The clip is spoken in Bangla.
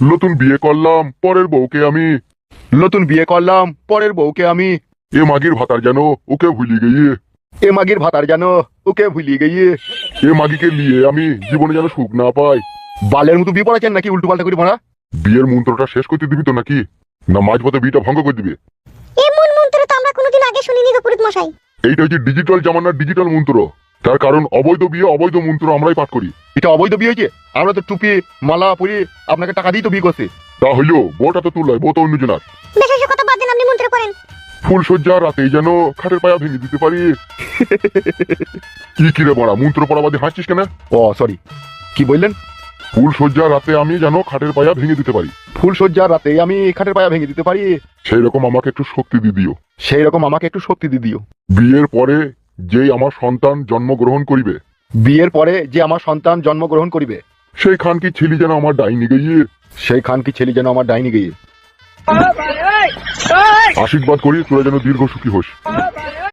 নতুন বিয়ে করলাম পরের বউকে আমি। নতুন বিয়ে করলাম পরের বউকে আমি। এ মাগির ভাতার যেন ওকে ভুলি গিয়ে। এ মাগির ভাতার জানো ওকে ভুলিয়ে গিয়ে। এ মাগিকে নিয়ে আমি জীবনে যেন সুখ না পাই। বালের মতো বিয়ে পড়াচ্ছেন নাকি উল্টো পাল্টা করে মারা? বিয়ের মন্ত্রটা শেষ করতে দিবি তো নাকি, না মাঝপথে বিয়েটা ভঙ্গ করে দিবি? এমন মন্ত্র তো আমরা কোনোদিন আগে শুনিনি গো পুরোহিত মশাই। এইটা হচ্ছে ডিজিটাল জামানার ডিজিটাল মন্ত্র। তার কারণ অবৈধ বিয়ে অবৈধ মন্ত্র আমরাই পাঠ করি। এটা অবৈধ বিয়ে হয়েছে? আমরা তো টুপি মালা পরি আপনাকে টাকা দিয়ে তো বিয়ে করছি। তা হইলো বউটা তো তুলয়, বউ তো অন্যজনার। বেশ এসব কথা বাদ দেন, আপনি মন্ত্র করেন। ফুল সজ্জা রাতেই যেন খাটের পায়া ভেঙে দিতে পারি। কি কিরে বড়া, মন্ত্র পড়া বাদে হাসছিস কেন? ও সরি, কি বললেন? ফুল সজ্জা রাতে আমি যেন খাটের পায়া ভেঙে দিতে পারি। ফুল সজ্জার রাতে আমি খাটের পায়া ভেঙে দিতে পারি। সেই রকম আমাকে একটু শক্তি দিয়ে দিও। সেই রকম আমাকে একটু শক্তি দিয়ে দিও। বিয়ের পরে যেই আমার সন্তান জন্মগ্রহণ করিবে, বিয়ের পরে যে আমার সন্তান জন্মগ্রহণ করিবে, সেই খান কি ছেলে যেন আমার ডাইনি গিয়ে। সেই খান কি ছেলে যেন আমার ডাইনি গিয়ে। আশীর্বাদ করি তোরা যেন দীর্ঘ সুখী হোস।